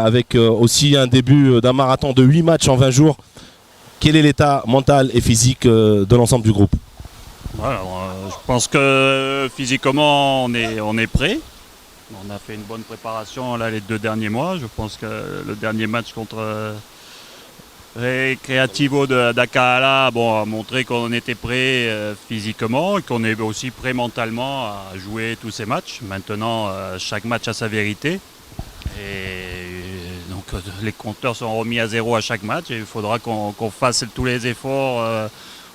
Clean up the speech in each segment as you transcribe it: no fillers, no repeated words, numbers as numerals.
avec aussi un début d'un marathon de 8 matchs en 20 jours. Quel est l'état mental et physique de l'ensemble du groupe? Je pense que physiquement on est prêt. On a fait une bonne préparation là, les 2 derniers mois. Je pense que le dernier match contre Recreativo d'Akaala a montré qu'on était prêt physiquement et qu'on est aussi prêt mentalement à jouer tous ces matchs. Maintenant, chaque match a sa vérité. Et donc les compteurs sont remis à 0 à chaque match et il faudra qu'on fasse tous les efforts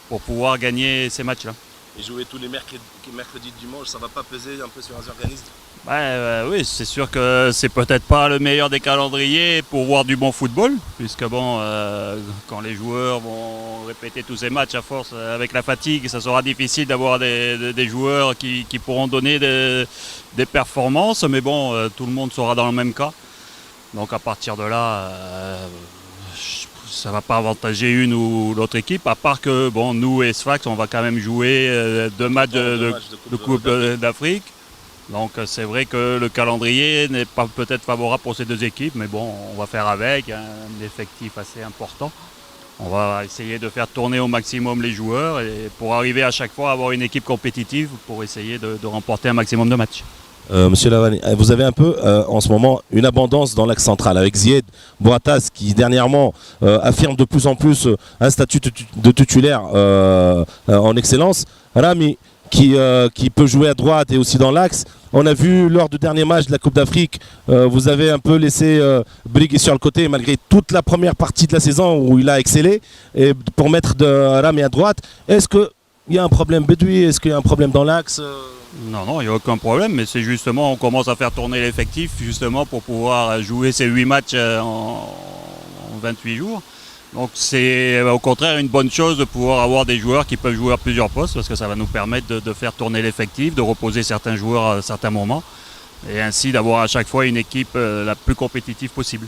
pour pouvoir gagner ces matchs-là. Et jouer tous les mercredis et dimanches, ça ne va pas peser un peu sur les organismes? Oui, c'est sûr que c'est peut-être pas le meilleur des calendriers pour voir du bon football, puisque quand les joueurs vont répéter tous ces matchs à force avec la fatigue, ça sera difficile d'avoir des joueurs qui pourront donner des performances, mais tout le monde sera dans le même cas. Donc à partir de là, ça ne va pas avantager une ou l'autre équipe, à part que nous et Sfax, on va quand même jouer 2 matchs de Coupe d'Afrique. Donc c'est vrai que le calendrier n'est pas peut-être favorable pour ces 2 équipes, mais on va faire avec, un effectif assez important. On va essayer de faire tourner au maximum les joueurs et pour arriver à chaque fois à avoir une équipe compétitive pour essayer de remporter un maximum de matchs. Monsieur Lavani, vous avez un peu en ce moment une abondance dans l'axe central avec Zied Bouatas qui dernièrement affirme de plus en plus un statut de titulaire en excellence. Rami qui peut jouer à droite et aussi dans l'axe. On a vu lors du dernier match de la Coupe d'Afrique, vous avez un peu laissé briguer sur le côté malgré toute la première partie de la saison où il a excellé et pour mettre de Rami à droite. Est-ce qu'il y a un problème Bedoui? Est-ce qu'il y a un problème dans l'axe? Non, il n'y a aucun problème, mais c'est justement, on commence à faire tourner l'effectif justement pour pouvoir jouer ces 8 matchs en 28 jours. Donc c'est au contraire une bonne chose de pouvoir avoir des joueurs qui peuvent jouer à plusieurs postes parce que ça va nous permettre de faire tourner l'effectif, de reposer certains joueurs à certains moments et ainsi d'avoir à chaque fois une équipe la plus compétitive possible.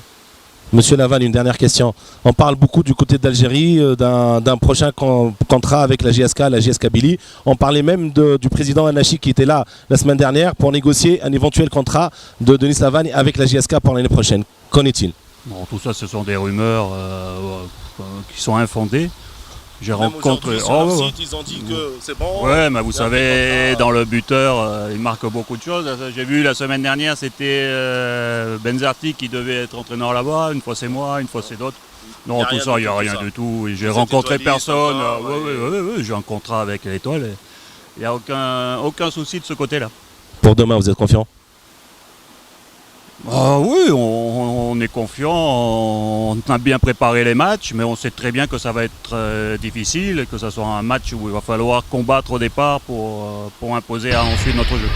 Monsieur Laval, une dernière question. On parle beaucoup du côté d'Algérie d'un prochain contrat avec la JS Kabylie. On parlait même du président Anachi qui était là la semaine dernière pour négocier un éventuel contrat de Denis Lavani avec la JSK pour l'année prochaine. Qu'en est-il? Bon, tout ça, ce sont des rumeurs qui sont infondées. J'ai rencontré. Sur leur site, ils ont dit que c'est bon. Ouais, mais vous savez, dans le buteur, il marque beaucoup de choses. J'ai vu la semaine dernière, c'était Benzarti qui devait être entraîneur là-bas. Une fois c'est moi, une fois c'est d'autres. Non, tout ça, il n'y a rien du tout. J'ai rencontré personne. Oui, j'ai un contrat avec l'Étoile. Il n'y a aucun souci de ce côté-là. Pour demain, vous êtes confiant? Oui, on est confiant, on a bien préparé les matchs, mais on sait très bien que ça va être difficile, que ce soit un match où il va falloir combattre au départ pour imposer ensuite notre jeu.